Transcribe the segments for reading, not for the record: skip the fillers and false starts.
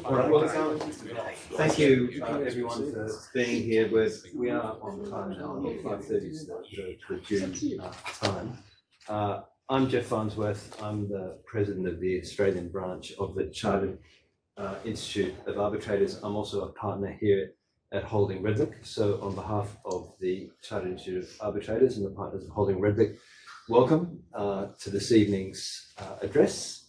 Thank you, everyone, for being here. We are on time now. 5:30 is the due time. I'm Jeff Farnsworth. I'm the president of the Australian branch of the Chartered Institute of Arbitrators. I'm also a partner here at Holding Redlich. So on behalf of the Chartered Institute of Arbitrators and the partners of Holding Redlich, welcome to this evening's address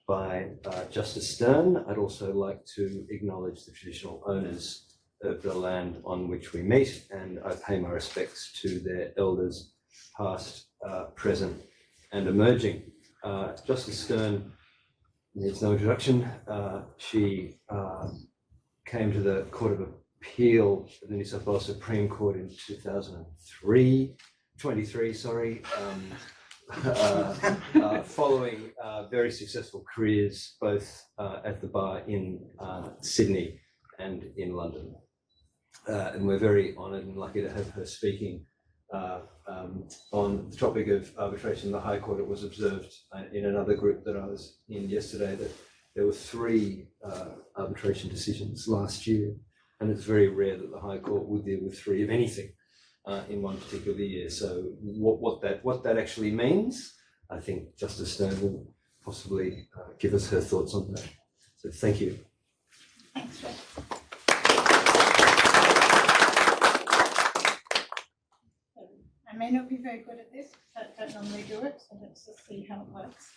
by Justice Stern. I'd also like to acknowledge the traditional owners of the land on which we meet, and I pay my respects to their elders, past, present, and emerging. Justice Stern needs no introduction. She came to the Court of Appeal of the New South Wales Supreme Court in 2023, following very successful careers both at the bar in Sydney and in London. And we're very honoured and lucky to have her speaking on the topic of arbitration. The High Court, it was observed in another group that I was in yesterday that there were 3 arbitration decisions last year, and it's very rare that the High Court would deal with 3 of anything in one particular year. So what that actually means, I think Justice Stern will possibly give us her thoughts on that. So thank you. Thanks, Rick. I may not be very good at this, because I don't normally do it, so let's just see how it works.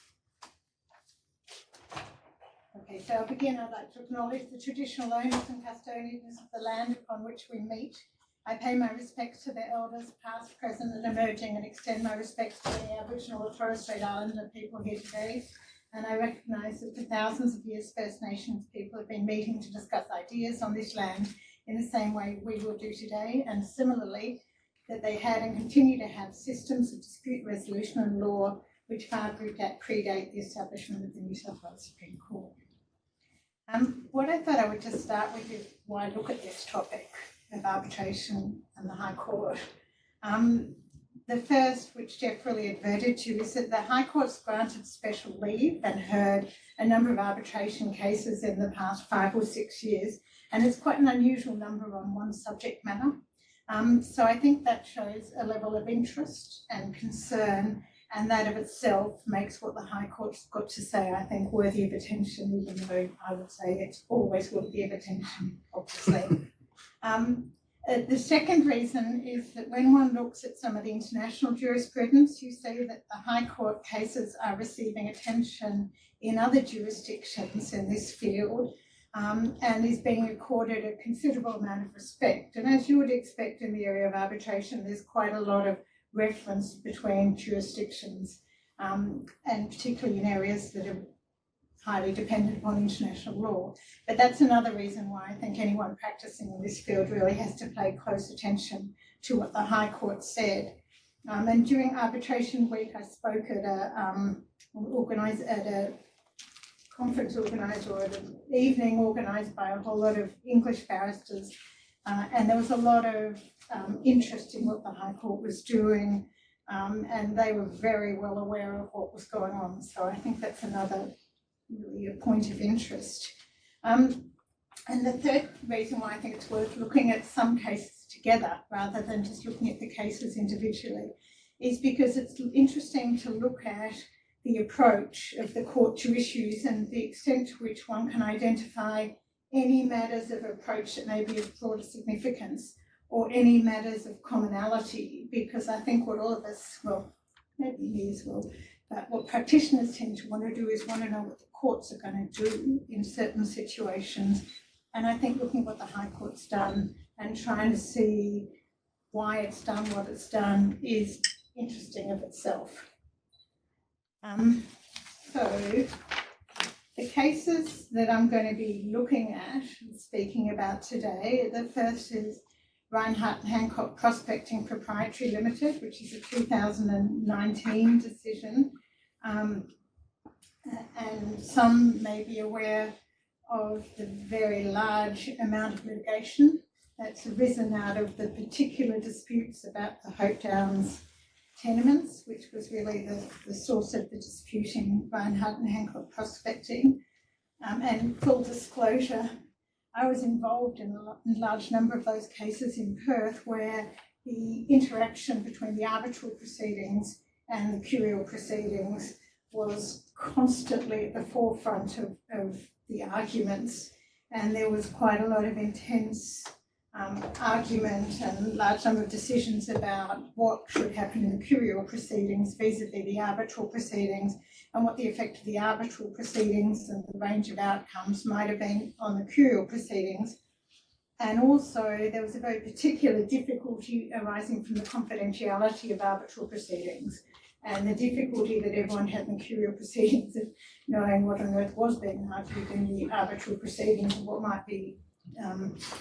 Okay, so I'll begin. I'd like to acknowledge the traditional owners and custodians of the land upon which we meet. I pay my respects to their elders, past, present, and emerging, and extend my respects to the Aboriginal and Torres Strait Islander people here today. And I recognise that for thousands of years, First Nations people have been meeting to discuss ideas on this land in the same way we will do today, and similarly, that they had and continue to have systems of dispute resolution and law which far predate the establishment of the New South Wales Supreme Court. What I thought I would just start with is why look at this topic of arbitration and the High Court. The first, which Jeff really adverted to, is that the High Court's granted special leave and heard a number of arbitration cases in the past 5 or 6 years, and it's quite an unusual number on one subject matter. So I think that shows a level of interest and concern, and that of itself makes what the High Court's got to say, I think, worthy of attention, even though I would say it's always worthy of attention, obviously. The second reason is that when one looks at some of the international jurisprudence, you see that the High Court cases are receiving attention in other jurisdictions in this field, and is being accorded a considerable amount of respect. And as you would expect in the area of arbitration, there's quite a lot of reference between jurisdictions, and particularly in areas that are highly dependent upon international law. But that's another reason why I think anyone practicing in this field really has to pay close attention to what the High Court said. And during Arbitration Week, I spoke at a conference organised, or at an evening organised by a whole lot of English barristers, and there was a lot of interest in what the High Court was doing, and they were very well aware of what was going on. So I think that's another really a point of interest. And the third reason why I think it's worth looking at some cases together rather than just looking at the cases individually is because it's interesting to look at the approach of the court to issues and the extent to which one can identify any matters of approach that may be of broader significance or any matters of commonality, because I think what all of us, well, maybe me as well, but what practitioners tend to want to do is want to know what the courts are going to do in certain situations. And I think looking at what the High Court's done and trying to see why it's done what it's done is interesting of itself. So the cases that I'm going to be looking at and speaking about today, the first is Rinehart and Hancock Prospecting Pty Ltd, which is a 2019 decision. And some may be aware of the very large amount of litigation that's arisen out of the particular disputes about the Hope Downs tenements, which was really the source of the dispute in Rinehart and Hancock Prospecting. And full disclosure, I was involved in a large number of those cases in Perth where the interaction between the arbitral proceedings and the curial proceedings was constantly at the forefront of the arguments, and there was quite a lot of intense argument and large number of decisions about what should happen in the curial proceedings vis-a-vis the arbitral proceedings, and what the effect of the arbitral proceedings and the range of outcomes might have been on the curial proceedings. And also there was a very particular difficulty arising from the confidentiality of arbitral proceedings and the difficulty that everyone had in the curial proceedings of knowing what on earth was being argued in the arbitral proceedings and what might be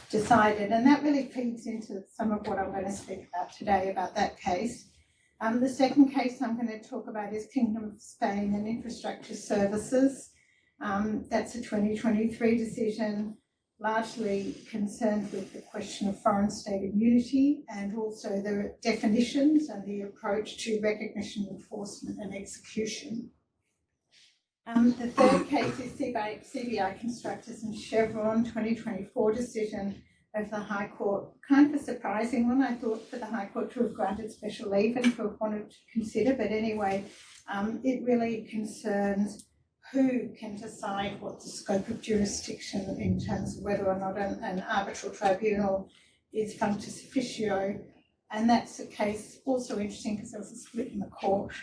decided. And that really feeds into some of what I'm going to speak about today about that case. The second case I'm going to talk about is Kingdom of Spain and Infrastructure Services. That's a 2023 decision, largely concerned with the question of foreign state immunity and also the definitions and the approach to recognition, enforcement and execution. The third case is CBI Constructors and Chevron 2024 decision of the High Court. Kind of a surprising one, I thought, for the High Court to have granted special leave and to have wanted to consider, but anyway, it really concerns who can decide what the scope of jurisdiction in terms of whether or not an arbitral tribunal is functus officio. And that's a case also interesting because there was a split in the court.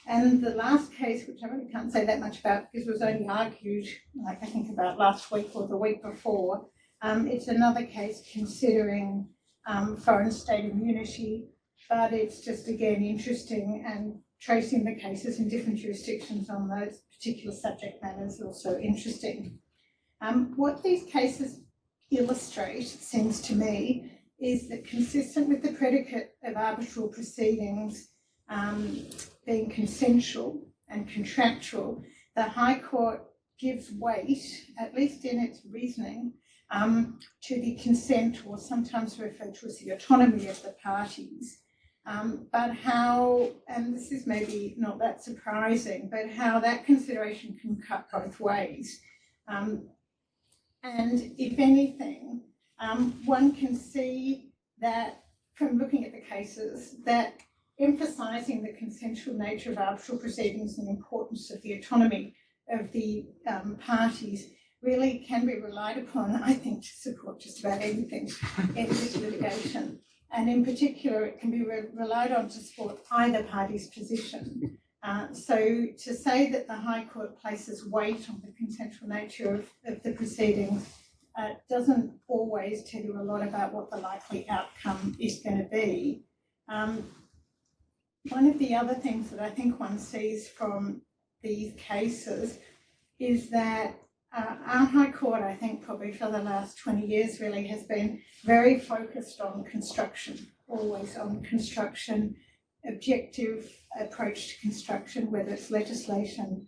And the last case, which I really can't say that much about because it was only argued, like I think about last week or the week before, it's another case considering foreign state immunity, but it's just again interesting, and tracing the cases in different jurisdictions on those particular subject matters also interesting. What these cases illustrate, it seems to me, is that consistent with the predicate of arbitral proceedings being consensual and contractual, the High Court gives weight, at least in its reasoning, to the consent, or sometimes referred to as the autonomy of the parties. But how, and this is maybe not that surprising, but how that consideration can cut both ways. And if anything, one can see that from looking at the cases that emphasising the consensual nature of arbitral proceedings and the importance of the autonomy of the parties really can be relied upon, I think, to support just about anything in this litigation. And in particular, it can be relied on to support either party's position. So to say that the High Court places weight on the consensual nature of the proceedings doesn't always tell you a lot about what the likely outcome is going to be. One of the other things that I think one sees from these cases is that our High Court, I think probably for the last 20 years really, has been very focused on construction, always on construction, objective approach to construction, whether it's legislation,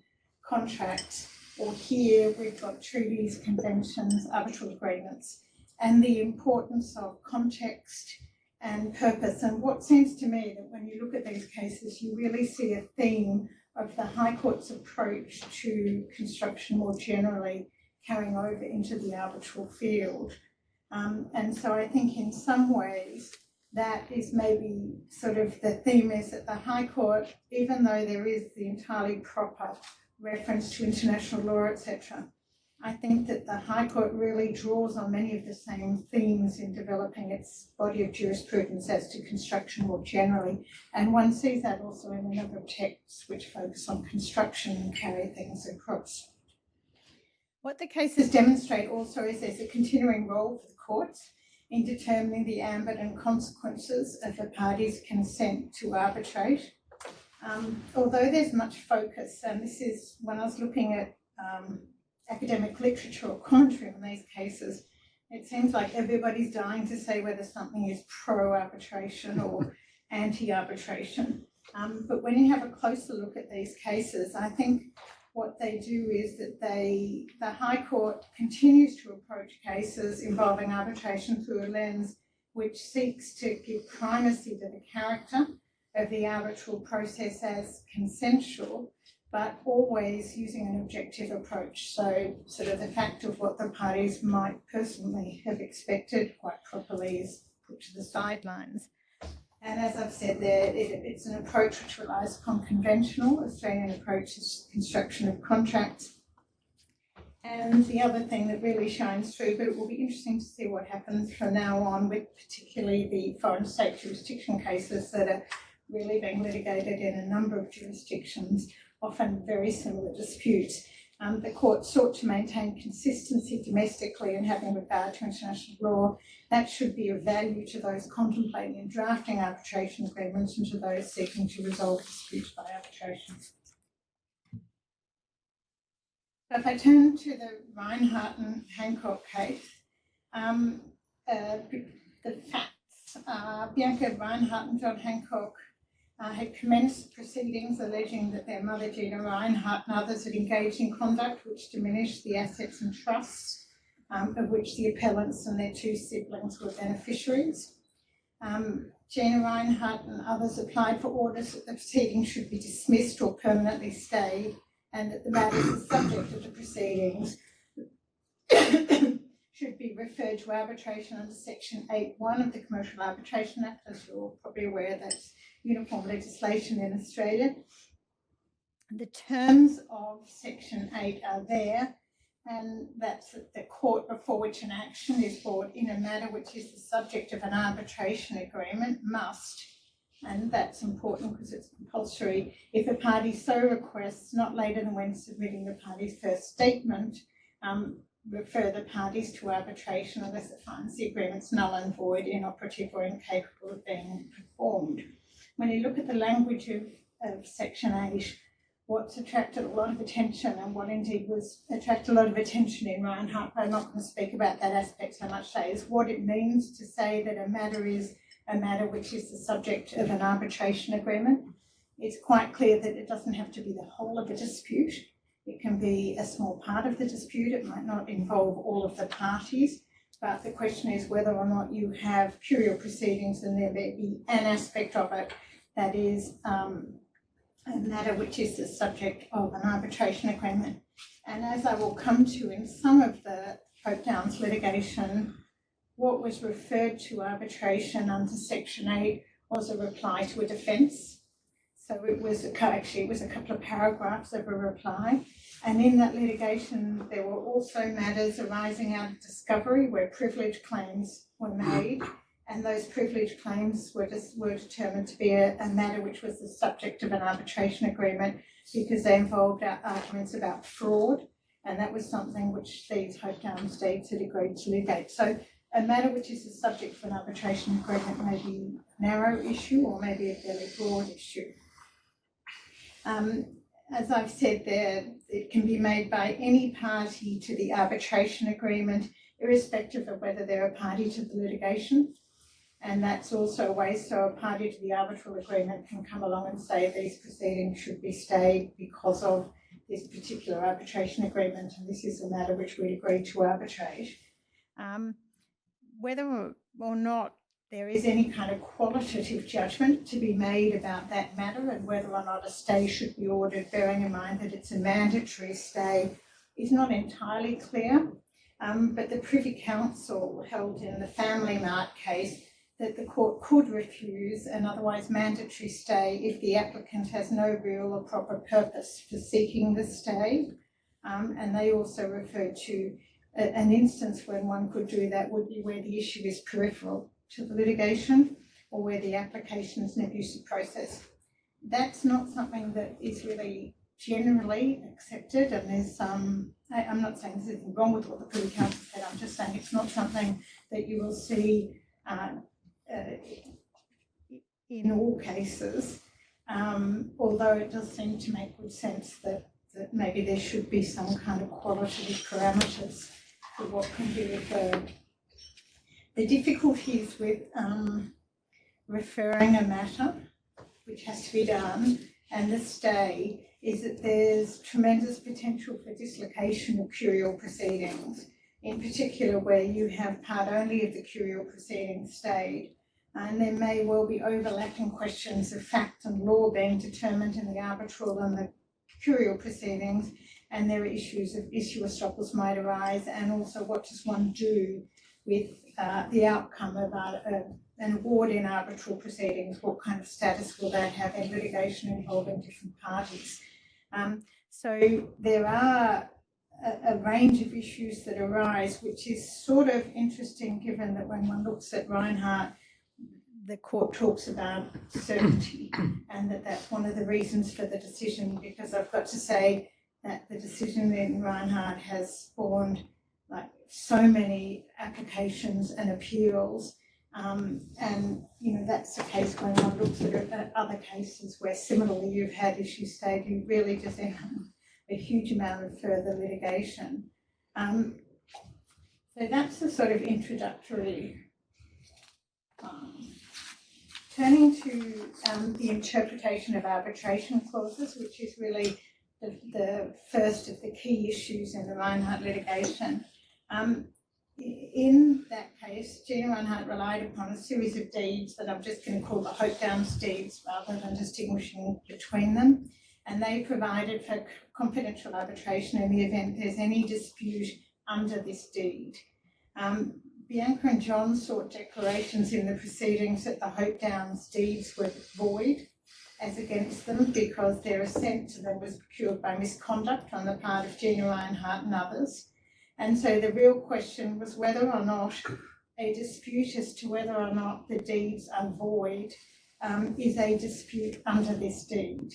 contracts, or here we've got treaties, conventions, arbitral agreements, and the importance of context and purpose. And what seems to me that when you look at these cases, you really see a theme of the High Court's approach to construction more generally carrying over into the arbitral field. And so I think in some ways that is maybe sort of the theme, is that the High Court, even though there is the entirely proper reference to international law, etc., I think that the High Court really draws on many of the same themes in developing its body of jurisprudence as to construction more generally. And one sees that also in a number of texts which focus on construction and carry things across. What the cases demonstrate also is there's a continuing role for the courts in determining the ambit and consequences of a party's consent to arbitrate. Although there's much focus, and this is when I was looking at academic literature or commentary on these cases, it seems like everybody's dying to say whether something is pro-arbitration or anti-arbitration. But when you have a closer look at these cases, I think what they do is that the High Court continues to approach cases involving arbitration through a lens which seeks to give primacy to the character of the arbitral process as consensual, but always using an objective approach. So sort of the fact of what the parties might personally have expected quite properly is put to the sidelines. And as I've said there, it's an approach which relies upon conventional Australian approaches to construction of contracts. And the other thing that really shines through, but it will be interesting to see what happens from now on with particularly the foreign state jurisdiction cases that are really being litigated in a number of jurisdictions, often very similar disputes. The court sought to maintain consistency domestically and having regard to international law. That should be of value to those contemplating and drafting arbitration agreements and to those seeking to resolve disputes by arbitration. So if I turn to the Rinehart and Hancock case, the facts are Bianca Rinehart and John Hancock had commenced proceedings alleging that their mother, Gina Rinehart, and others had engaged in conduct which diminished the assets and trusts of which the appellants and their two siblings were beneficiaries. Gina Rinehart and others applied for orders that the proceedings should be dismissed or permanently stayed, and that the matters the subject of the proceedings should be referred to arbitration under Section 8.1 of the Commercial Arbitration Act. As you're probably aware, that's uniform legislation in Australia. The terms of Section 8 are there, and that's the court before which an action is brought in a matter which is the subject of an arbitration agreement must, and that's important because it's compulsory, if a party so requests, not later than when submitting the party's first statement, refer the parties to arbitration unless it finds the agreement's null and void, inoperative or incapable of being performed. When you look at the language of Section 8, what's attracted a lot of attention, and what indeed was attracted a lot of attention in Rinehart, but I'm not going to speak about that aspect so much today, is what it means to say that a matter is a matter which is the subject of an arbitration agreement. It's quite clear that it doesn't have to be the whole of a dispute. It can be a small part of the dispute. It might not involve all of the parties, but the question is whether or not you have curial proceedings and there may be an aspect of it that is a matter which is the subject of an arbitration agreement. And as I will come to in some of the Hope Downs litigation, what was referred to arbitration under Section 8 was a reply to a defence. So it was a couple of paragraphs of a reply. And in that litigation, there were also matters arising out of discovery where privilege claims were made. And those privilege claims were determined to be a matter which was the subject of an arbitration agreement because they involved arguments about fraud. And that was something which these Hope Downs states had agreed to litigate. So a matter which is the subject of an arbitration agreement may be a narrow issue or maybe a fairly broad issue. As I've said there, it can be made by any party to the arbitration agreement, irrespective of whether they're a party to the litigation. And that's also a way so a party to the arbitral agreement can come along and say these proceedings should be stayed because of this particular arbitration agreement, and this is a matter which we agreed to arbitrate. Whether or not there is any kind of qualitative judgment to be made about that matter and whether or not a stay should be ordered, bearing in mind that it's a mandatory stay, is not entirely clear. But the Privy Council held in the Family Mart case that the court could refuse an otherwise mandatory stay if the applicant has no real or proper purpose for seeking the stay. And they also referred to an instance when one could do that would be where the issue is peripheral to the litigation or where the application is an abusive process. That's not something that is really generally accepted, and there's I'm not saying there's anything wrong with what the Privy Council said, I'm just saying it's not something that you will see in all cases, although it does seem to make good sense that maybe there should be some kind of qualitative parameters for what can be referred. The difficulties with referring a matter, which has to be done, and the stay, is that there's tremendous potential for dislocation of curial proceedings, in particular where you have part only of the curial proceedings stayed, and there may well be overlapping questions of fact and law being determined in the arbitral and the curial proceedings, and there are issues of issue estoppels might arise, and also what does one do with the outcome of an award in arbitral proceedings, what kind of status will that have in litigation involving different parties. So there are a range of issues that arise, which is sort of interesting given that when one looks at Rinehart, the court talks about certainty, and that's one of the reasons for the decision, because I've got to say that the decision in Rinehart has spawned like so many applications and appeals, and you know that's the case when one looks at other cases where similarly you've had issues stayed, you really just end up a huge amount of further litigation. So that's the sort of introductory. Turning to the interpretation of arbitration clauses, which is really the first of the key issues in the Rinehart litigation. In that case, Gina Rinehart relied upon a series of deeds that I'm just going to call the Hope Downs deeds rather than distinguishing between them. And they provided for confidential arbitration in the event there's any dispute under this deed. Bianca and John sought declarations in the proceedings that the Hope Downs deeds were void as against them because their assent to them was procured by misconduct on the part of Gina Rinehart and others. And so the real question was whether or not a dispute as to whether or not the deeds are void is a dispute under this deed.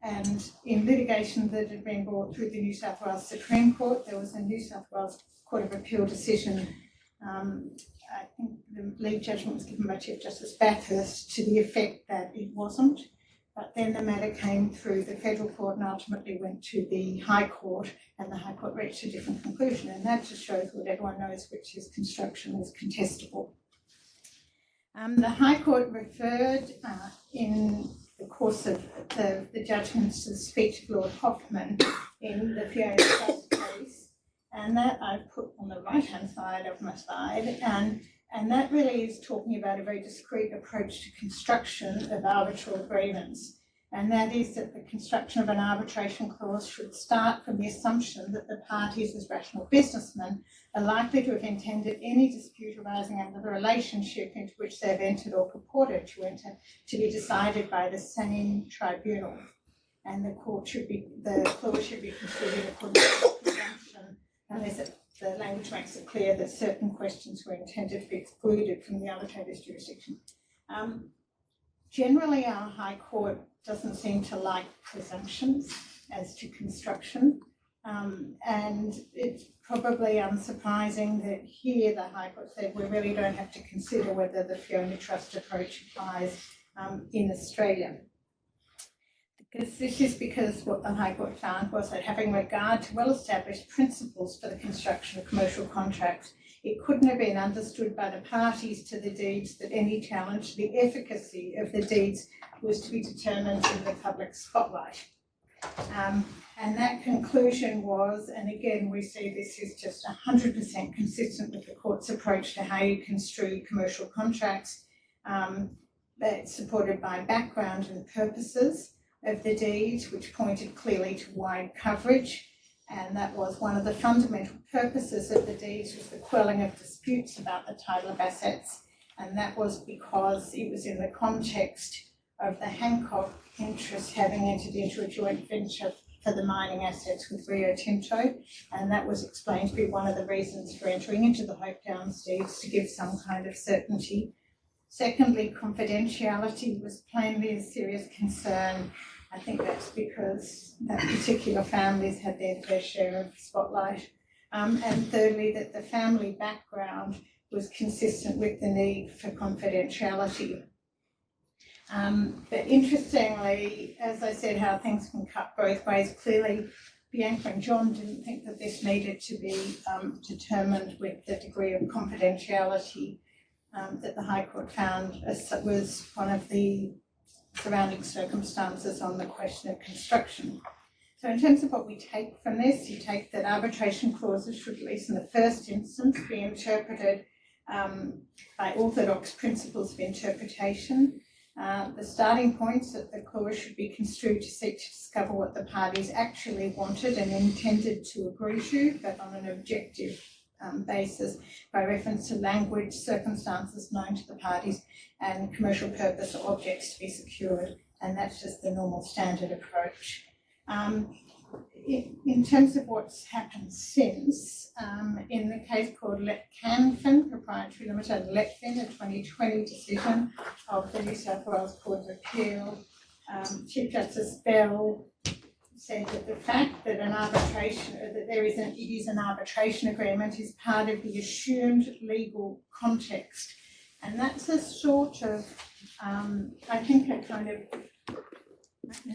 And in litigation that had been brought through the New South Wales Supreme Court, there was a New South Wales Court of Appeal decision. I think the lead judgment was given by Chief Justice Bathurst to the effect that it wasn't. But then the matter came through the federal court and ultimately went to the High Court, and the High Court reached a different conclusion. And that just shows what everyone knows, which is construction is contestable. The High Court referred in the course of the judgments to the speech of Lord Hoffman in the Fiona Trust case, and that I've put on the right-hand side of my slide, and that really is talking about a very discrete approach to construction of arbitral agreements, and that is that the construction of an arbitration clause should start from the assumption that the parties as rational businessmen are likely to have intended any dispute arising under the relationship into which they've entered or purported to enter to be decided by the same tribunal, and the clause should be construed according to the presumption, unless the language makes it clear that certain questions were intended to be excluded from the arbitrator's jurisdiction. Generally, our High Court doesn't seem to like presumptions as to construction, and it's probably unsurprising that here the High Court said we really don't have to consider whether the Fiona Trust approach applies in Australia. This is because what the High Court found was that having regard to well-established principles for the construction of commercial contracts, it couldn't have been understood by the parties to the deeds that any challenge to the efficacy of the deeds was to be determined in the public spotlight. And that conclusion was, and again we see this is just 100% consistent with the court's approach to how you construe commercial contracts, that's supported by background and purposes of the deeds, which pointed clearly to wide coverage, and that was one of the fundamental purposes of the deeds was the quelling of disputes about the title of assets, and that was because it was in the context of the Hancock interest having entered into a joint venture for the mining assets with Rio Tinto, and that was explained to be one of the reasons for entering into the Hope Downs deeds, to give some kind of certainty. Secondly, confidentiality was plainly a serious concern. I think that's because that particular families had their fair share of spotlight. And thirdly, that the family background was consistent with the need for confidentiality. But interestingly, as I said, how things can cut both ways, clearly Bianca and John didn't think that this needed to be determined with the degree of confidentiality that the High Court found was one of the surrounding circumstances on the question of construction. So in terms of what we take from this, you take that arbitration clauses should, at least in the first instance, be interpreted by orthodox principles of interpretation, The starting points that the clause should be construed to seek to discover what the parties actually wanted and intended to agree to, but on an objective basis by reference to language, circumstances known to the parties, and commercial purpose or objects to be secured. And that's just the normal standard approach. In terms of what's happened since, in the case called Canfin Proprietary Limited, Letfin, a 2020 decision of the New South Wales Court of Appeal, Chief Justice Bell said that the fact that it is an arbitration agreement is part of the assumed legal context. And that's a sort of, I think, a kind of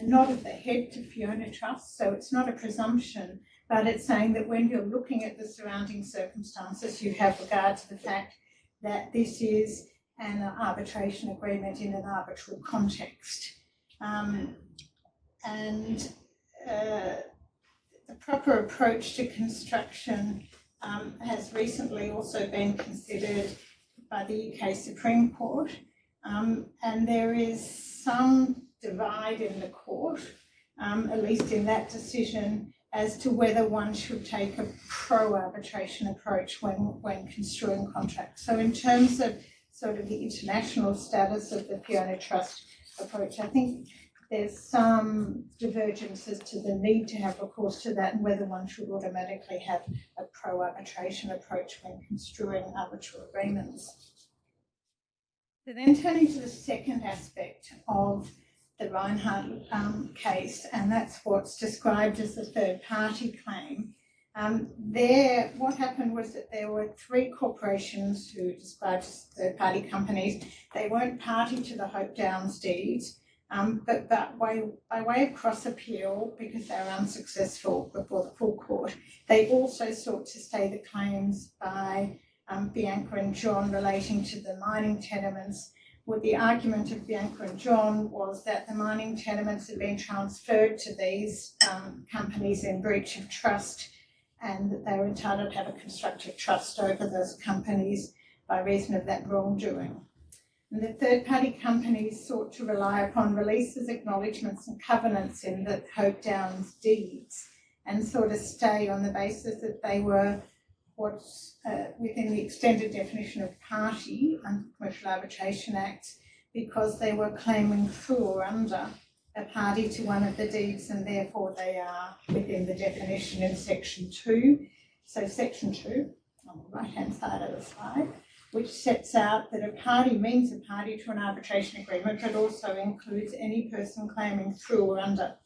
a nod of the head to Fiona Trust. So it's not a presumption, but it's saying that when you're looking at the surrounding circumstances, you have regard to the fact that this is an arbitration agreement in an arbitral context. The proper approach to construction has recently also been considered by the UK Supreme Court, and there is some divide in the court, at least in that decision, as to whether one should take a pro-arbitration approach when construing contracts. So in terms of sort of the international status of the Fiona Trust approach, I think there's some divergence as to the need to have recourse to that and whether one should automatically have a pro-arbitration approach when construing arbitral agreements. So then turning to the second aspect of the Rinehart case, and that's what's described as the third-party claim. What happened was that there were three corporations who described as third-party companies. They weren't party to the Hope Downs deeds, but by way of cross-appeal, because they were unsuccessful before the full court, they also sought to stay the claims by Bianca and John relating to the mining tenements. Well, the argument of Bianca and John was that the mining tenements had been transferred to these companies in breach of trust, and that they were entitled to have a constructive trust over those companies by reason of that wrongdoing. And the third-party companies sought to rely upon releases, acknowledgements and covenants in the Hope Downs deeds and sort of stay on the basis that they were what's within the extended definition of party under Commercial Arbitration Acts, because they were claiming through or under a party to one of the deeds, and therefore they are within the definition in Section 2. So Section 2, on the right-hand side of the slide, which sets out that a party means a party to an arbitration agreement, but also includes any person claiming through or under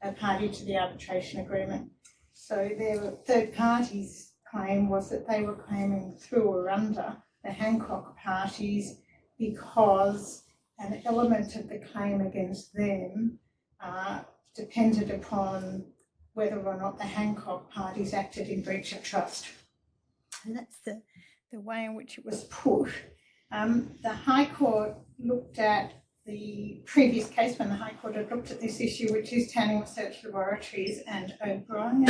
a party to the arbitration agreement. So their third parties' claim was that they were claiming through or under the Hancock parties because an element of the claim against them depended upon whether or not the Hancock parties acted in breach of trust. And that's the way in which it was put. The High Court looked at the previous case when the High Court had looked at this issue, which is Tanning Research Laboratories and O'Brien.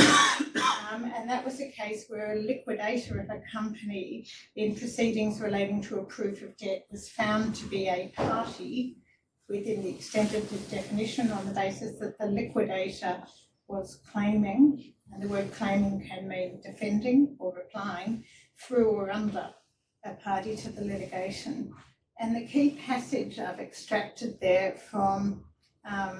And that was a case where a liquidator of a company in proceedings relating to a proof of debt was found to be a party within the extended definition on the basis that the liquidator was claiming, and the word claiming can mean defending or replying, through or under a party to the litigation. And the key passage I've extracted there from, I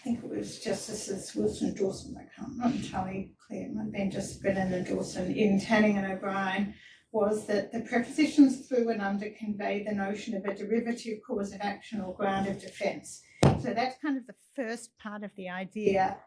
think it was Justices Wilson and Dawson, I'm not entirely clear, it might have been Justice Brennan and Dawson in Tanning and O'Brien, was that the prepositions through and under convey the notion of a derivative cause of action or ground of defence. So that's kind of the first part of the idea,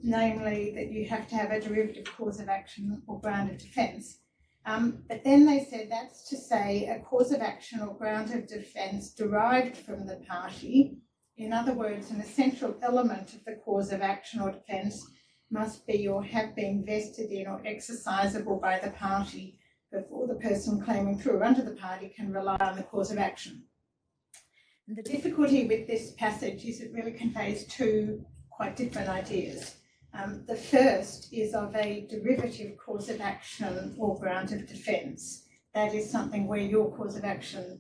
namely that you have to have a derivative cause of action or ground of defence. But then they said that's to say a cause of action or ground of defence derived from the party. In other words, an essential element of the cause of action or defence must be or have been vested in or exercisable by the party before the person claiming through or under the party can rely on the cause of action. And the difficulty with this passage is it really conveys two quite different ideas. The first is of a derivative cause of action or ground of defence. That is something where your cause of action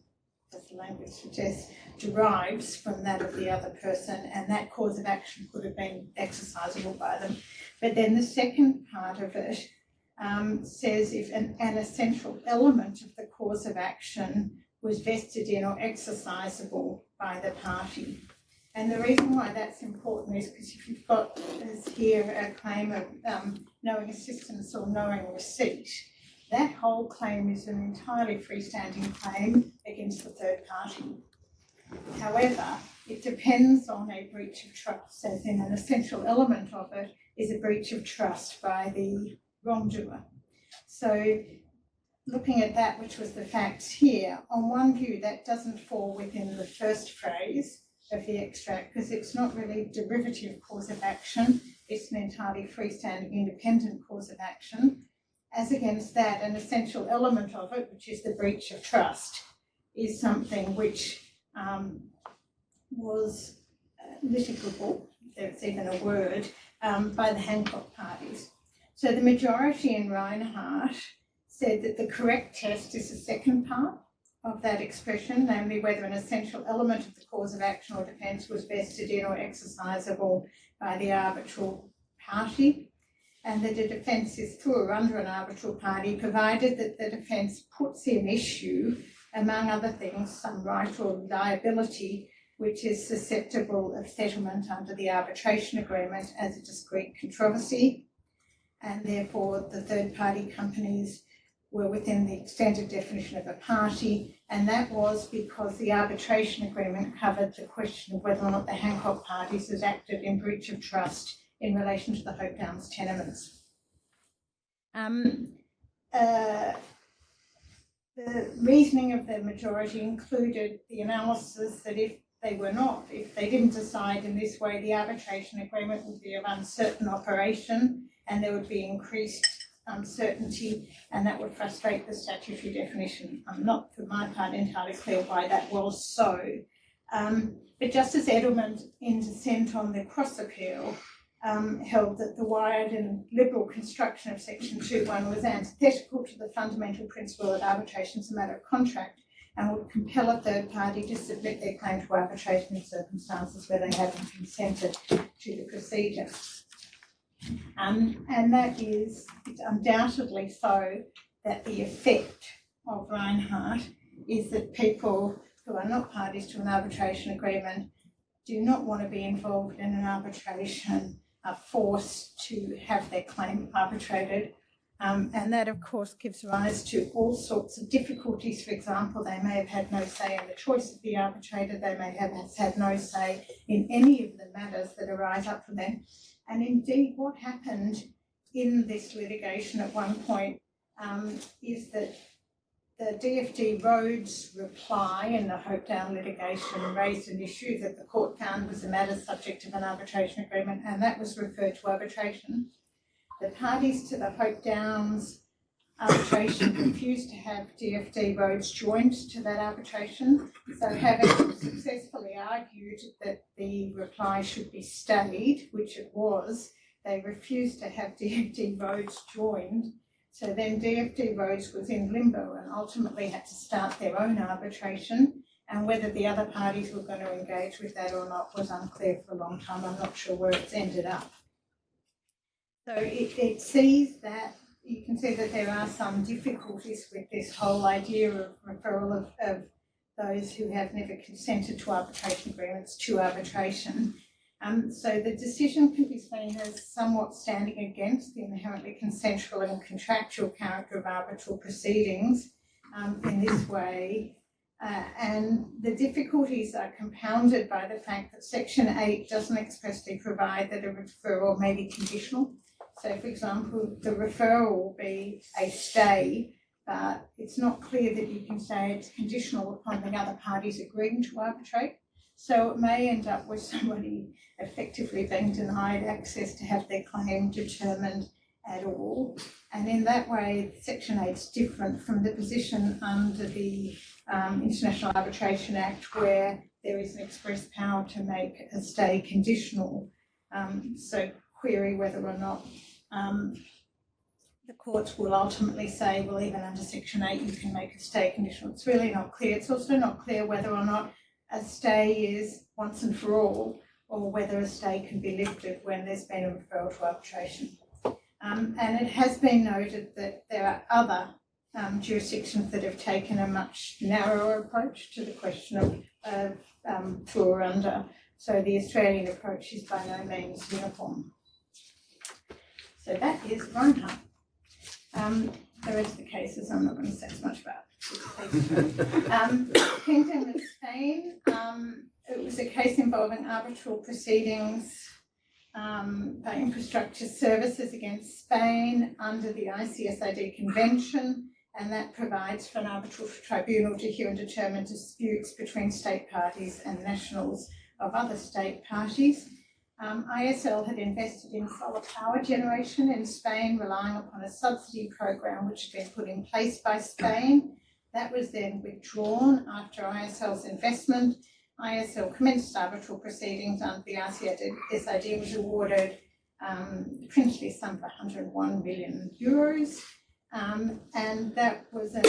does as the language suggests, derives from that of the other person, and that cause of action could have been exercisable by them. But then the second part of it says if an essential element of the cause of action was vested in or exercisable by the party. And the reason why that's important is because if you've got, as here, a claim of knowing assistance or knowing receipt, that whole claim is an entirely freestanding claim against the third party. However, it depends on a breach of trust, as in an essential element of it is a breach of trust by the wrongdoer. So looking at that, which was the facts here, on one view that doesn't fall within the first phrase of the extract because it's not really derivative cause of action, it's an entirely freestanding independent cause of action. As against that, an essential element of it, which is the breach of trust, is something which was litigable, if there's even a word, by the Hancock parties. So the majority in Rinehart said that the correct test is the second part of that expression, namely whether an essential element of the cause of action or defence was vested in or exercisable by the arbitral party, and that the defence is through or under an arbitral party, provided that the defence puts in issue, among other things, some right or liability which is susceptible of settlement under the arbitration agreement as a discrete controversy, and therefore the third party companies were within the extended definition of a party, and that was because the arbitration agreement covered the question of whether or not the Hancock parties had acted in breach of trust in relation to the Hope Downs tenements. The reasoning of the majority included the analysis that if they didn't decide in this way, the arbitration agreement would be of uncertain operation and there would be increased uncertainty, and that would frustrate the statutory definition. I'm not, for my part, entirely clear why that was so. But Justice Edelman, in dissent on the cross appeal, held that the wired and liberal construction of Section 2.1 was antithetical to the fundamental principle that arbitration is a matter of contract and would compel a third party to submit their claim to arbitration in circumstances where they haven't consented to the procedure. And that is undoubtedly so that the effect of Rinehart is that people who are not parties to an arbitration agreement do not want to be involved in an arbitration, are forced to have their claim arbitrated. And that, of course, gives rise to all sorts of difficulties. For example, they may have had no say in the choice of the arbitrator. They may have had no say in any of the matters that arise up from them. And indeed, what happened in this litigation at one point is that the DFD Rhodes reply in the Hope Down litigation raised an issue that the court found was a matter subject of an arbitration agreement, and that was referred to arbitration. The parties to the Hope Downs arbitration refused to have DFD Rhodes joined to that arbitration. So having successfully argued that the reply should be stayed, which it was, they refused to have DFD Rhodes joined. So then DFD Rhodes was in limbo and ultimately had to start their own arbitration, and whether the other parties were going to engage with that or not was unclear for a long time. I'm not sure where it's ended up. So it sees that, you can see that there are some difficulties with this whole idea of referral of those who have never consented to arbitration agreements to arbitration. So the decision can be seen as somewhat standing against the inherently consensual and contractual character of arbitral proceedings in this way. And the difficulties are compounded by the fact that Section 8 doesn't expressly provide that a referral may be conditional. So, for example, the referral will be a stay, but it's not clear that you can say it's conditional upon the other parties agreeing to arbitrate. So it may end up with somebody effectively being denied access to have their claim determined at all. And in that way, Section 8 is different from the position under the International Arbitration Act, where there is an express power to make a stay conditional. So query whether or not the courts will ultimately say, well, even under Section 8, you can make a stay conditional. It's really not clear. It's also not clear whether or not a stay is once and for all, or whether a stay can be lifted when there's been a referral to arbitration. And it has been noted that there are other jurisdictions that have taken a much narrower approach to the question of through or under. So the Australian approach is by no means uniform. So that is Rinehart. The rest of the cases I'm not going to say as much about. Kingdom of Spain, it was a case involving arbitral proceedings by infrastructure services against Spain under the ICSID Convention, and that provides for an arbitral tribunal to hear and determine disputes between state parties and nationals of other state parties. ISL had invested in solar power generation in Spain, relying upon a subsidy program which had been put in place by Spain. That was then withdrawn after ISL's investment. ISL commenced arbitral proceedings under the RCSID, was awarded the princely sum of 101 million euros. And that was an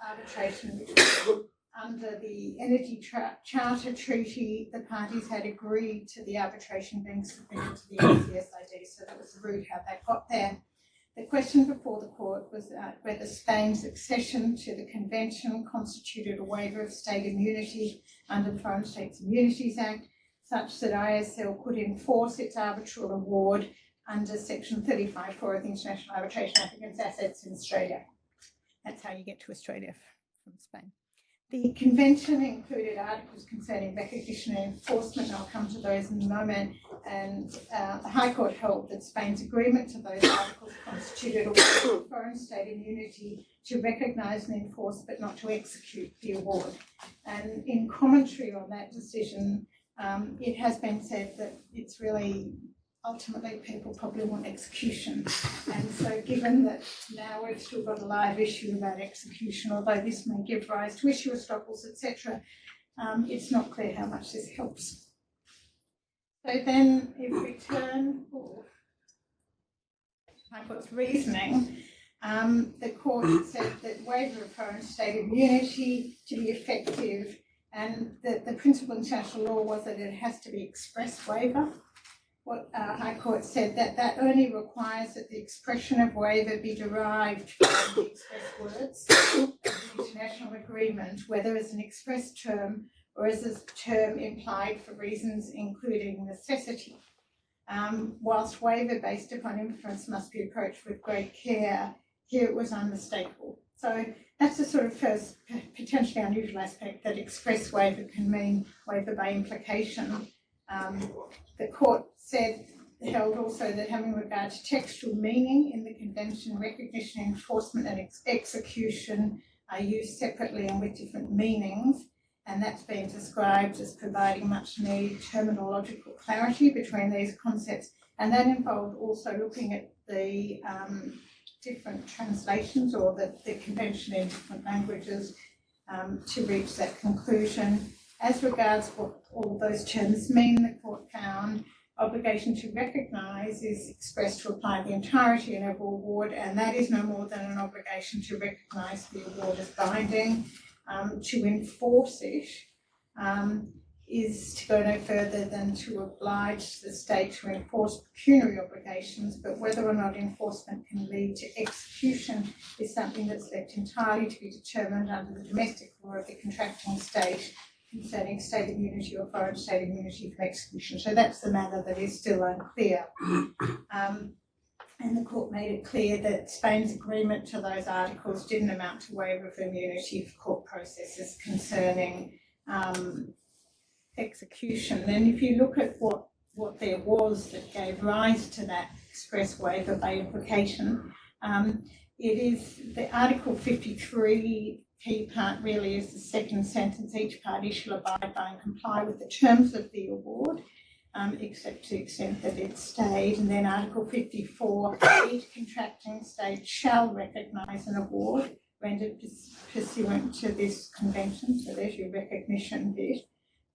arbitration which was under the Energy Charter Treaty. The parties had agreed to the arbitration being submitted to the RCSID, so that was the route how that got there. The question before the court was whether Spain's accession to the convention constituted a waiver of state immunity under the Foreign States Immunities Act, such that ISL could enforce its arbitral award under Section 35(4) of the International Arbitration Act against assets in Australia. That's how you get to Australia from Spain. The convention included articles concerning recognition and enforcement, and I'll come to those in a moment, and the High Court held that Spain's agreement to those articles constituted a waiver of foreign state immunity to recognise and enforce but not to execute the award. And in commentary on that decision, it has been said that it's really ultimately people probably want execution. And so given that now we've still got a live issue about execution, although this may give rise to issue estoppels, etc., it's not clear how much this helps. So then if we turn for High Court's reasoning, the court said that waiver of foreign state immunity to be effective, and the principle in international law was that it has to be express waiver. What High Court said that only requires that the expression of waiver be derived from the express words of the international agreement, whether as an express term or as a term implied for reasons including necessity. Whilst waiver based upon inference must be approached with great care, here it was unmistakable. So that's the sort of first potentially unusual aspect, that express waiver can mean waiver by implication. The court held also that having regard to textual meaning in the convention, recognition, enforcement and execution are used separately and with different meanings, and that's been described as providing much needed terminological clarity between these concepts, and that involved also looking at the different translations or the convention in different languages to reach that conclusion. As regards what all those terms mean, the court found obligation to recognise is expressed to apply the entirety of an award, and that is no more than an obligation to recognise the award as binding. To enforce it is to go no further than to oblige the state to enforce pecuniary obligations, but whether or not enforcement can lead to execution is something that's left entirely to be determined under the domestic law of the contracting state concerning state immunity or foreign state immunity from execution. So that's the matter that is still unclear. And the court made it clear that Spain's agreement to those articles didn't amount to waiver of immunity for court processes concerning execution. And if you look at what there was that gave rise to that express waiver by implication, it is the Article 53 key part really is the second sentence: each party shall abide by and comply with the terms of the award, except to the extent that it's stayed. And then Article 54, each contracting state shall recognise an award rendered pursuant to this convention, so there's your recognition bit,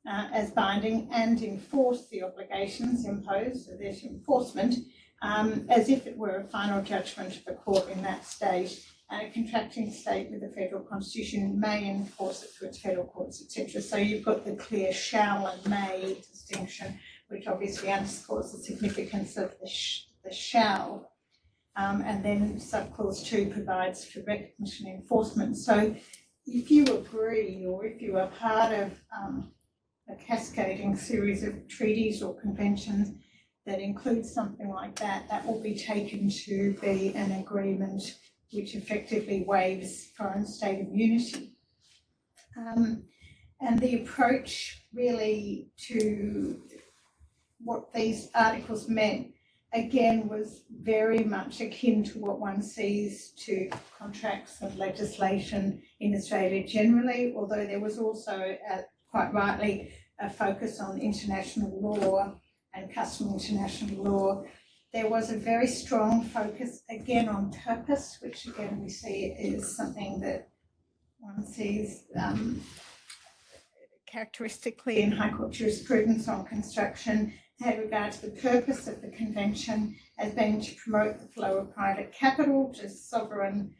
as binding, and enforce the obligations imposed, so there's your enforcement, as if it were a final judgment of the court in that state, and a contracting state with the federal constitution may enforce it through its federal courts, etc. So you've got the clear shall and may distinction, which obviously underscores the significance of the shall. And then subclause 2 provides for recognition and enforcement. So if you agree, or if you are part of a cascading series of treaties or conventions that includes something like that, that will be taken to be an agreement which effectively waives foreign state immunity. And the approach really to what these articles meant, again, was very much akin to what one sees to contracts and legislation in Australia generally, although there was also, quite rightly, a focus on international law and custom international law. There was a very strong focus, again, on purpose, which again we see is something that one sees characteristically in High Court jurisprudence on construction, had regard to the purpose of the convention as being to promote the flow of private capital to sovereign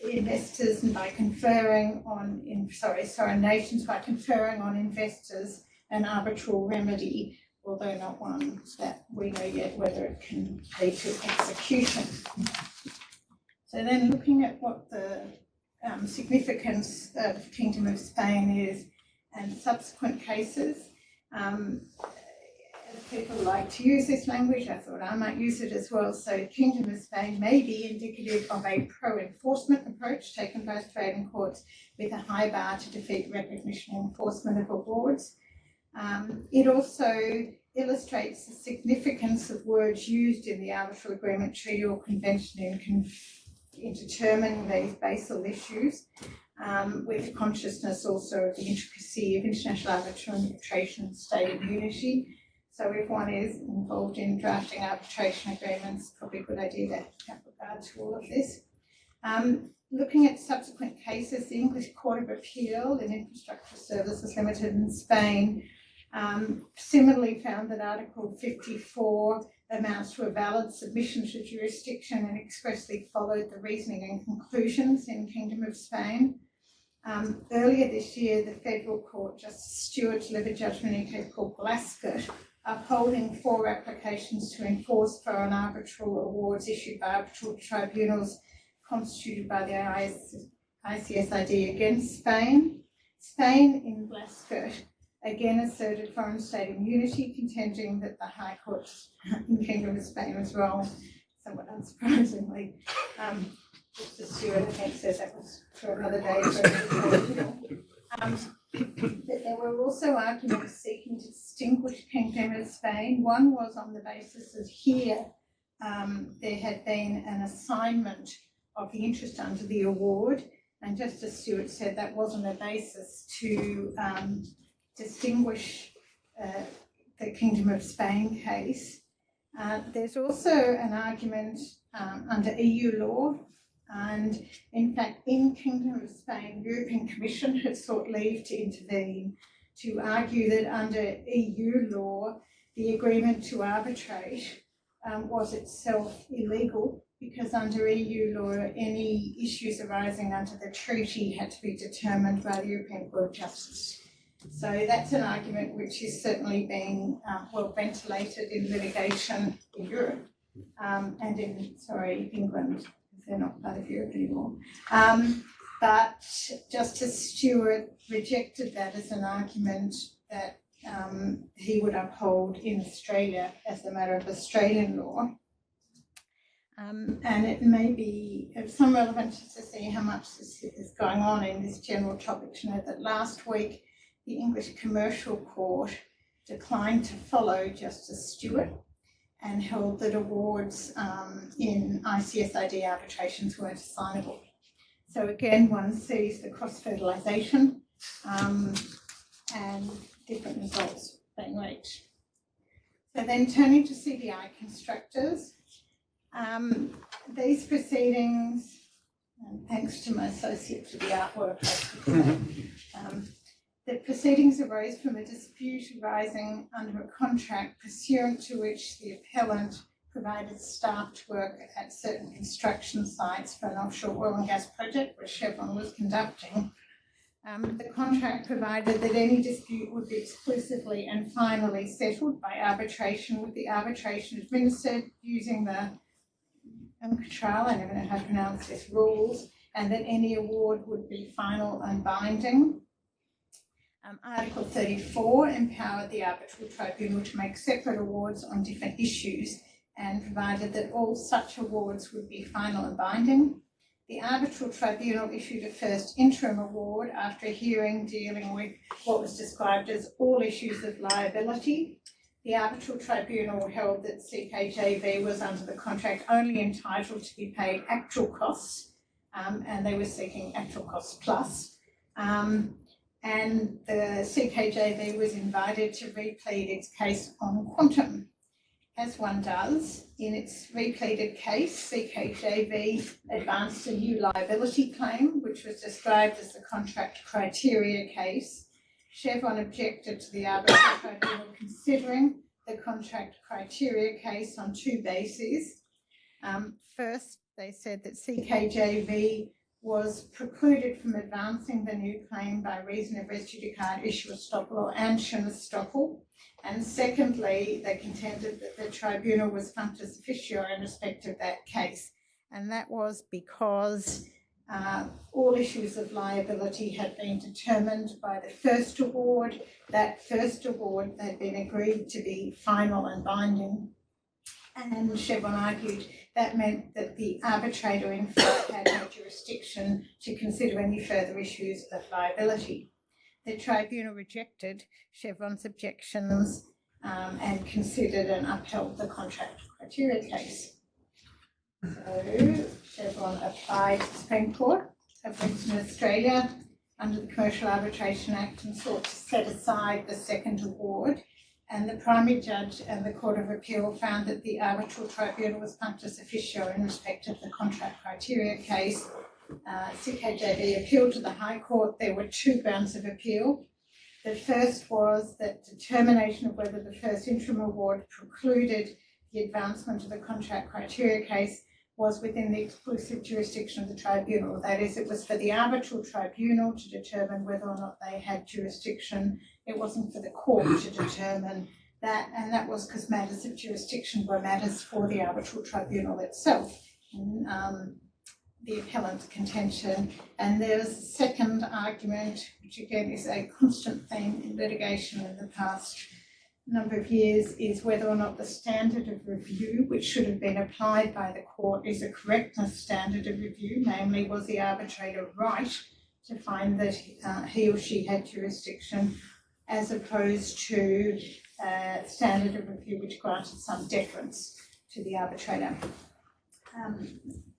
investors, and by conferring on, sovereign nations, by conferring on investors an arbitral remedy, although not one that we know yet whether it can lead to execution. So then looking at what the significance of Kingdom of Spain is and subsequent cases, people like to use this language, I thought I might use it as well. So Kingdom of Spain may be indicative of a pro-enforcement approach taken by Australian courts with a high bar to defeat recognition and enforcement of awards. It also illustrates the significance of words used in the arbitral agreement, treaty or convention in determining these basal issues, with a consciousness also of the intricacy of international arbitration and state immunity. So if one is involved in drafting arbitration agreements, probably a good idea to have regard to all of this. Looking at subsequent cases, the English Court of Appeal in Infrastructure Services Limited in Spain similarly found that Article 54 amounts to a valid submission to jurisdiction and expressly followed the reasoning and conclusions in Kingdom of Spain. Earlier this year, the Federal Court, Justice Stewart, delivered judgment in a case called Glasgow, upholding 4 applications to enforce foreign arbitral awards issued by arbitral tribunals constituted by the ICSID against Spain. Spain in Glasgow again asserted foreign state immunity, contending that the High Court in Kingdom of Spain was wrong, somewhat unsurprisingly. Mr. Stewart, I think, said that was for another day. But there were also arguments seeking to distinguish Kingdom of Spain. One was on the basis that here there had been an assignment of the interest under the award, and Justice Stewart said that wasn't a basis to distinguish the Kingdom of Spain case. There's also an argument under EU law, and in fact in Kingdom of Spain, the European Commission had sought leave to intervene to argue that under EU law the agreement to arbitrate was itself illegal, because under EU law any issues arising under the treaty had to be determined by the European Court of Justice. So that's an argument which is certainly being well ventilated in litigation in Europe and in, England, because they're not part of Europe anymore. But Justice Stewart rejected that as an argument that he would uphold in Australia as a matter of Australian law. And it may be of some relevance to see how much this is going on in this general topic to know that last week the English Commercial Court declined to follow Justice Stewart and held that awards in ICSID arbitrations weren't assignable. So again, one sees the cross-fertilisation and different results being reached. So then turning to CBI Constructors, these proceedings, and thanks to my associate for the artwork, that proceedings arose from a dispute arising under a contract pursuant to which the appellant provided staff to work at certain construction sites for an offshore oil and gas project which Chevron was conducting. The contract provided that any dispute would be exclusively and finally settled by arbitration, with the arbitration administered using the S.à.r.l, I never know how to pronounce this, rules, and that any award would be final and binding. Article 34 empowered the arbitral tribunal to make separate awards on different issues and provided that all such awards would be final and binding. The arbitral tribunal issued a first interim award after a hearing dealing with what was described as all issues of liability. The arbitral tribunal held that CKJV was under the contract only entitled to be paid actual costs, and they were seeking actual costs plus. And the CKJV was invited to replead its case on quantum. As one does, in its repleaded case, CKJV advanced a new liability claim, which was described as the contract criteria case. Chevron objected to the arbitral tribunal considering the contract criteria case on two bases. First, they said that CKJV was precluded from advancing the new claim by reason of res judicata issue estoppel or ancillary estoppel. And secondly, they contended that the tribunal was functus officio in respect of that case. And that was because all issues of liability had been determined by the first award. That first award had been agreed to be final and binding. And Chevron argued that meant that the arbitrator in fact had no jurisdiction to consider any further issues of liability. The tribunal rejected Chevron's objections and considered and upheld the contract criteria case. So Chevron applied to the Supreme Court of Western Australia under the Commercial Arbitration Act and sought to set aside the second award. And the primary judge and the Court of Appeal found that the arbitral tribunal was functus officio in respect of the contract criteria case. CKJV appealed to the High Court. There were two grounds of appeal. The first was that determination of whether the first interim award precluded the advancement of the contract criteria case was within the exclusive jurisdiction of the tribunal. That is, it was for the arbitral tribunal to determine whether or not they had jurisdiction. It wasn't for the court to determine that, and that was because matters of jurisdiction were matters for the arbitral tribunal itself. The appellant's contention. And there's a second argument, which again is a constant theme in litigation in the past number of years, is whether or not the standard of review which should have been applied by the court is a correctness standard of review, namely was the arbitrator right to find that he or she had jurisdiction, as opposed to standard of review which granted some deference to the arbitrator.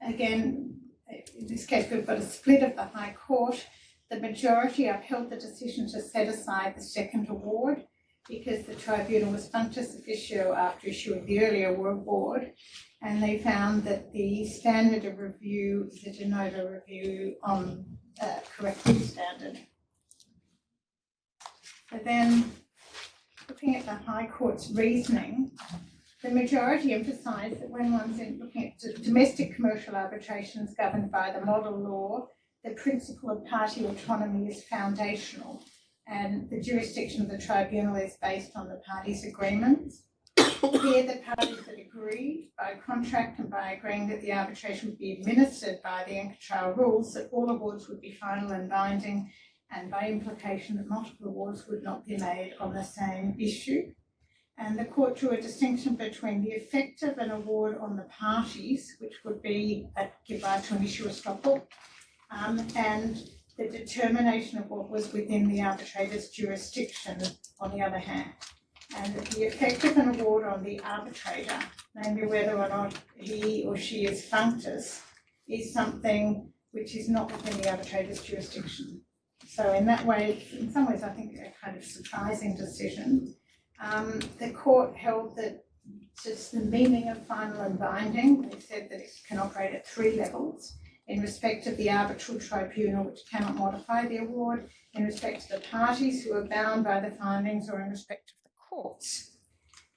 Again, in this case we've got a split of the High Court. The majority upheld the decision to set aside the second award because the tribunal was functus officio after issue of the earlier award, and they found that the standard of review is a de novo review on correctness standard. So then, looking at the High Court's reasoning, the majority emphasised that when one's looking at domestic commercial arbitrations governed by the model law, the principle of party autonomy is foundational, and the jurisdiction of the tribunal is based on the parties' agreements. Here, the parties had agreed by contract and by agreeing that the arbitration would be administered by the S.à.r.l rules, that all awards would be final and binding, and by implication that multiple awards would not be made on the same issue. And the court drew a distinction between the effect of an award on the parties, which would be give rise to an issue estoppel, and the determination of what was within the arbitrator's jurisdiction on the other hand. And that the effect of an award on the arbitrator, namely whether or not he or she is functus, is something which is not within the arbitrator's jurisdiction. So in that way, in some ways, I think a kind of surprising decision. The court held that just the meaning of final and binding, they said that it can operate at 3 levels. in respect of the arbitral tribunal, which cannot modify the award, in respect of the parties who are bound by the findings, or in respect of the courts.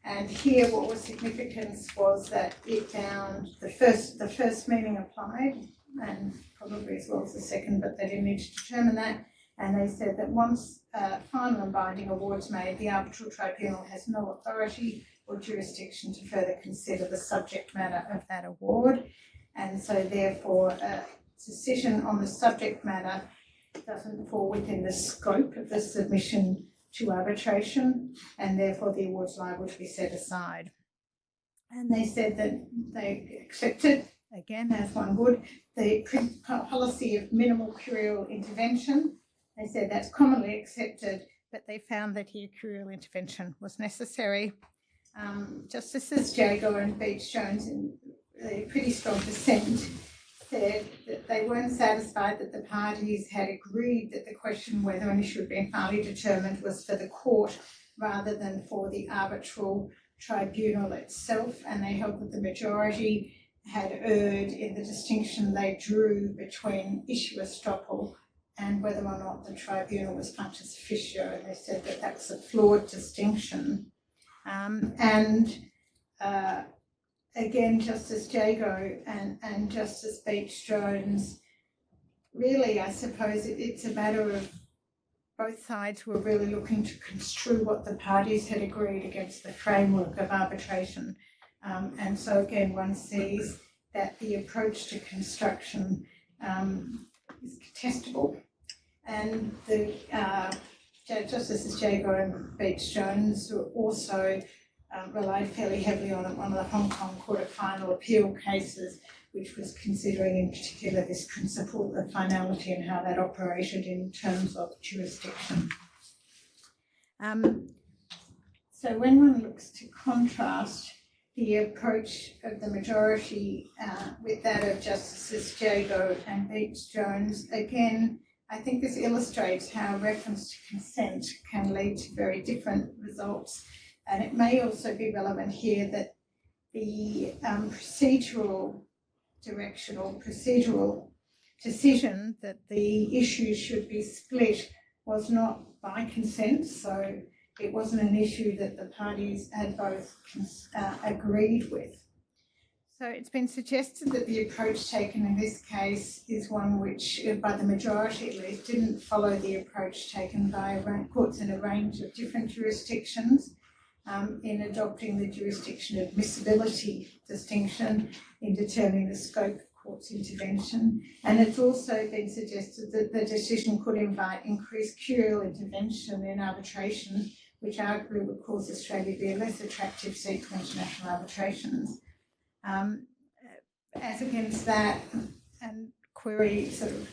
And here what was significant was that it found the first meaning applied, and probably as well as the second, but they didn't need to determine that. And they said that once final and binding awards made, the arbitral tribunal has no authority or jurisdiction to further consider the subject matter of that award. And so therefore a decision on the subject matter doesn't fall within the scope of the submission to arbitration, and therefore the award's liable to be set aside. And they said that they accepted, again as one would, the policy of minimal curial intervention. They said that's commonly accepted, but they found that here curial intervention was necessary. Justices Jago and Beach-Jones, in a pretty strong dissent, said that they weren't satisfied that the parties had agreed that the question whether an issue had been finally determined was for the court rather than for the arbitral tribunal itself, and they held that the majority had erred in the distinction they drew between issue estoppel and whether or not the tribunal was functus officio, and they said that that was a flawed distinction. Again, Justice Jago and Justice Beach-Jones, really, I suppose it's a matter of both sides were really looking to construe what the parties had agreed against the framework of arbitration. And so again, one sees that the approach to construction is contestable. And the Justices Jago and Beach-Jones also relied fairly heavily on one of the Hong Kong Court of Final Appeal cases, which was considering in particular this principle of finality and how that operated in terms of jurisdiction. So when one looks to contrast the approach of the majority with that of Justices Jago and Beach-Jones, again, I think this illustrates how reference to consent can lead to very different results. And it may also be relevant here that the procedural direction or procedural decision that the issues should be split was not by consent, so it wasn't an issue that the parties had both agreed with. So it's been suggested that the approach taken in this case is one which, by the majority at least, didn't follow the approach taken by courts in a range of different jurisdictions. In adopting the jurisdiction admissibility distinction in determining the scope of court's intervention. And it's also been suggested that the decision could invite increased curial intervention in arbitration, which arguably would cause Australia to be a less attractive seat for international arbitrations. As against that, and query sort of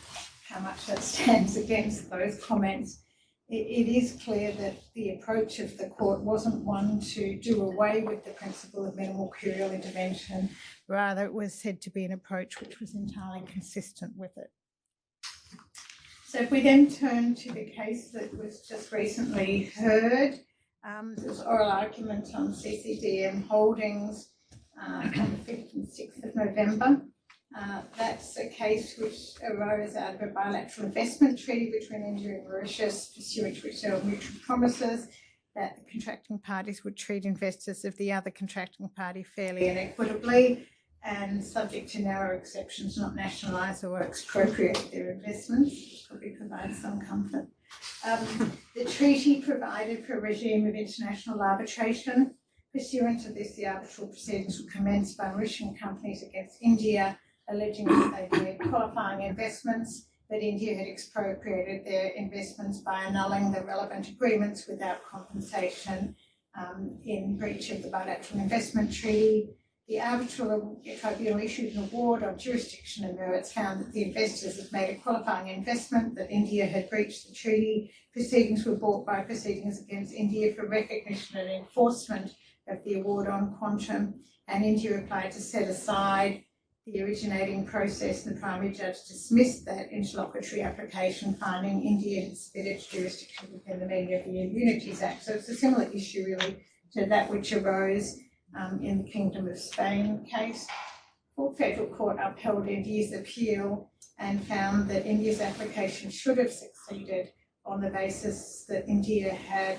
how much that stands against those comments, it is clear that the approach of the court wasn't one to do away with the principle of minimal curial intervention, rather it was said to be an approach which was entirely consistent with it. So if we then turn to the case that was just recently heard, there was oral argument on CCDM Holdings on the 5th and 6th of November. That's a case which arose out of a bilateral investment treaty between India and Mauritius, pursuant to which there were mutual promises that the contracting parties would treat investors of the other contracting party fairly and equitably, and subject to narrow exceptions, not nationalise or expropriate their investments, which probably provides some comfort. The treaty provided for a regime of international arbitration. Pursuant to this, the arbitral proceedings were commenced by Mauritian companies against India, alleging that they made qualifying investments, that India had expropriated their investments by annulling the relevant agreements without compensation in breach of the bilateral investment treaty. The arbitral tribunal issued an award on jurisdiction and merits, found that the investors had made a qualifying investment, that India had breached the treaty. Proceedings were brought by proceedings against India for recognition and enforcement of the award on quantum, and India applied to set aside the originating process, and the primary judge dismissed that interlocutory application, finding India had submitted jurisdiction within the meaning of the Immunities Act. So it's a similar issue really to that which arose in the Kingdom of Spain case. Federal Court upheld India's appeal and found that India's application should have succeeded on the basis that India had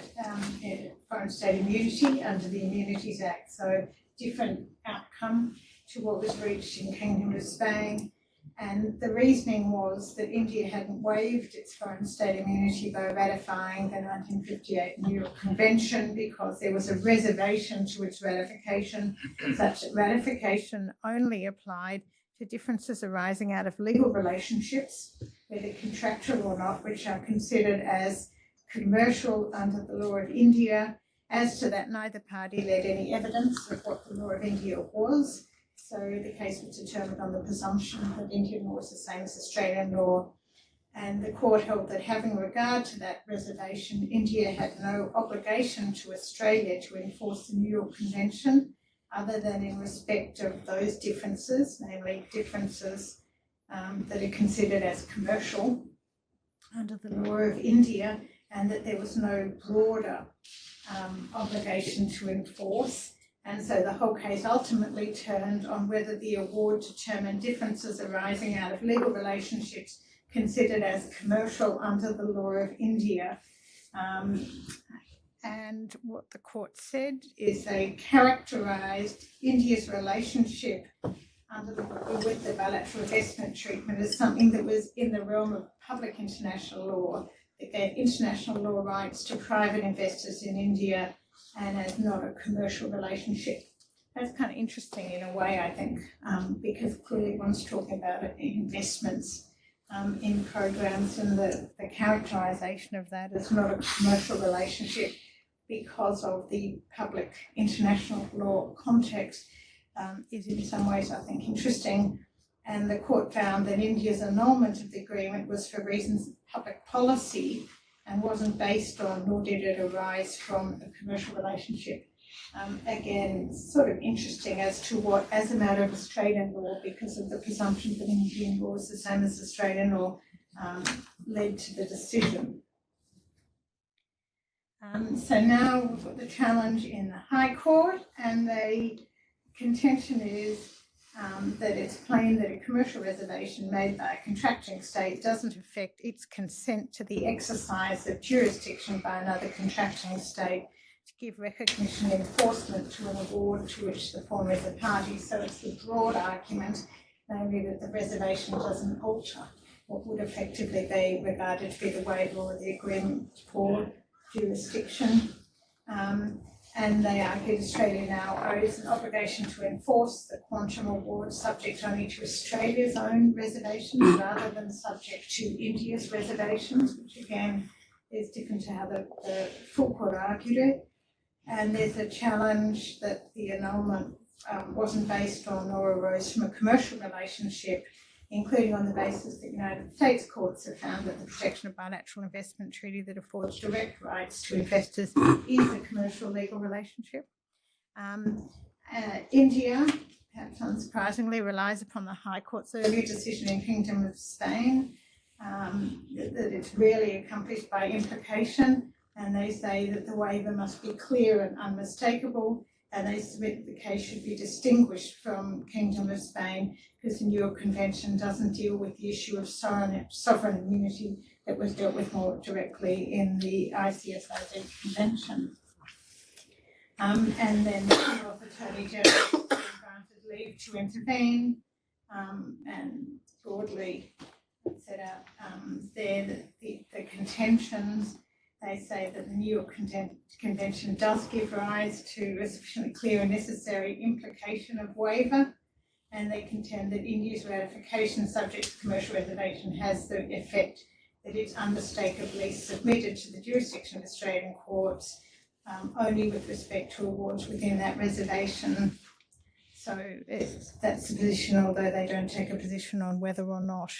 foreign state immunity under the Immunities Act, so different outcome to what was reached in Kingdom of Spain. And the reasoning was that India hadn't waived its foreign state immunity by ratifying the 1958 New York Convention because there was a reservation to its ratification, such that ratification only applied to differences arising out of legal relationships, whether contractual or not, which are considered as commercial under the law of India. As to that, neither party led any evidence of what the law of India was. So the case was determined on the presumption that Indian law is the same as Australian law. And the court held that having regard to that reservation, India had no obligation to Australia to enforce the New York Convention other than in respect of those differences, namely differences that are considered as commercial under the law of India, and that there was no broader obligation to enforce. And so the whole case ultimately turned on whether the award determined differences arising out of legal relationships considered as commercial under the law of India. And what the court said is they characterised India's relationship with the bilateral investment treatment as something that was in the realm of public international law, that gave international law rights to private investors in India and as not a commercial relationship. That's kind of interesting in a way, I think, because clearly one's talking about investments in programs, and the characterisation of that as not a commercial relationship because of the public international law context is in some ways, I think, interesting. And the court found that India's annulment of the agreement was for reasons of public policy and wasn't based on, nor did it arise from, a commercial relationship. Again, sort of interesting as to what, as a matter of Australian law, because of the presumption that Indian law is the same as Australian law, led to the decision. So now we've got the challenge in the High Court, and the contention is that it's plain that a commercial reservation made by a contracting state doesn't affect its consent to the exercise of jurisdiction by another contracting state to give recognition and enforcement to an award to which the former is a party. So it's the broad argument, namely that the reservation doesn't alter what would effectively be regarded to be the waiver or the agreement for jurisdiction. And they argued Australia now owes an obligation to enforce the quantum award subject only to Australia's own reservations rather than subject to India's reservations, which again is different to how the full court argued it. And there's a challenge that the annulment wasn't based on or arose from a commercial relationship, including on the basis that United States courts have found that the protection of bilateral investment treaty that affords direct rights to investors is a commercial legal relationship. India, perhaps unsurprisingly, relies upon the High Court's earlier decision in Kingdom of Spain, that it's rarely accomplished by implication, and they say that the waiver must be clear and unmistakable, and they submit the case should be distinguished from Kingdom of Spain because the New York Convention doesn't deal with the issue of sovereign immunity that was dealt with more directly in the ICSID Convention. And then the Commonwealth Attorney General granted leave to intervene, and broadly set out there that the contentions. They say that the New York Convention does give rise to a sufficiently clear and necessary implication of waiver, and they contend that India's ratification subject to commercial reservation has the effect that it's unmistakably submitted to the jurisdiction of Australian courts only with respect to awards within that reservation. So that's the position, although they don't take a position on whether or not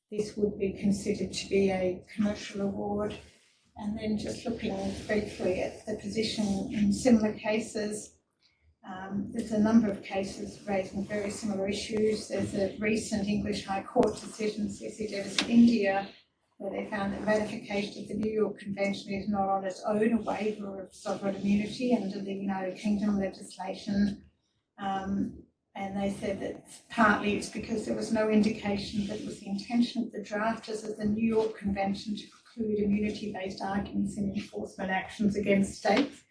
this would be considered to be a commercial award. And then just looking briefly at the position in similar cases, there's a number of cases raising very similar issues. There's a recent English High Court decision, CCDM India, where they found that ratification of the New York Convention is not on its own a waiver of sovereign immunity under the United Kingdom legislation. And they said that partly it's because there was no indication that it was the intention of the drafters of the New York Convention to preclude immunity-based arguments in enforcement actions against states.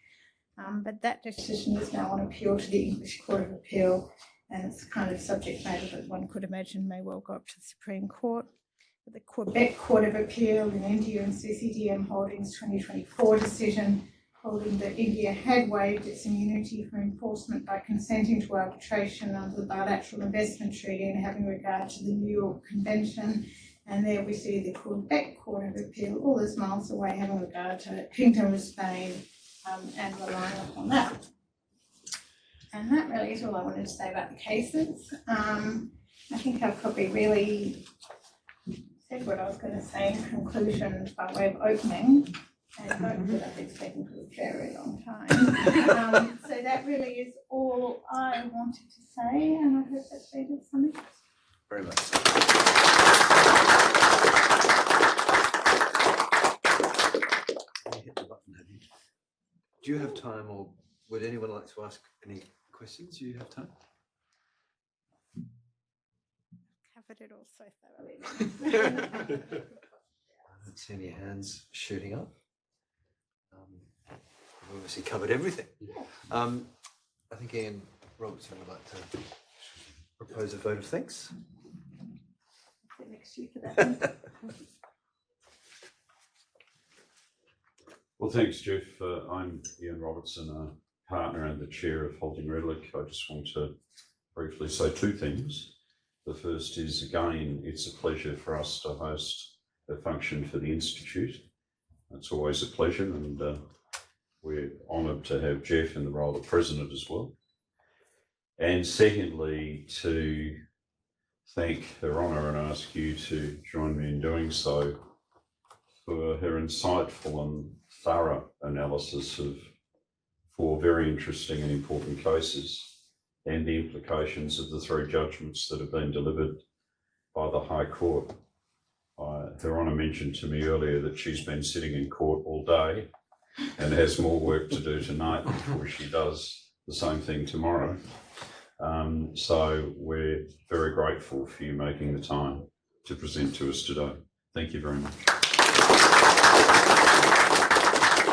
But that decision is now on appeal to the English Court of Appeal, and it's kind of subject matter that one could imagine may well go up to the Supreme Court. But the Quebec Court of Appeal in India and CCDM Holdings 2024 decision holding that India had waived its immunity for enforcement by consenting to arbitration under the Bilateral Investment Treaty and having regard to the New York Convention. And there we see the Quebec Court of Appeal, all those miles away, having regard to Kingdom of Spain and relying upon that. And that really is all I wanted to say about the cases. I think I've probably really said what I was going to say in conclusion by way of opening. And I've been speaking for a very long time. So that really is all I wanted to say, and I hope that's made of some interest. Very much. You hit the button, have you? Do you have time, or would anyone like to ask any questions? Do you have time? Covered it all so thoroughly. I don't see any hands shooting up. We've obviously covered everything. I think Ian Robertson would like to propose a vote of thanks. Sit next to you for that. Well, thanks, Jeff. I'm Ian Robertson, a partner and the chair of Holding Redlich. I just want to briefly say two things. The first is, again, it's a pleasure for us to host a function for the Institute. It's always a pleasure, and we're honoured to have Jeff in the role of president as well. And secondly, to thank Her Honour and ask you to join me in doing so for her insightful and thorough analysis of 4 very interesting and important cases and the implications of the 3 judgments that have been delivered by the High Court. Her Honour mentioned to me earlier that she's been sitting in court all day and has more work to do tonight before she does the same thing tomorrow. So we're very grateful for you making the time to present to us today. Thank you very much.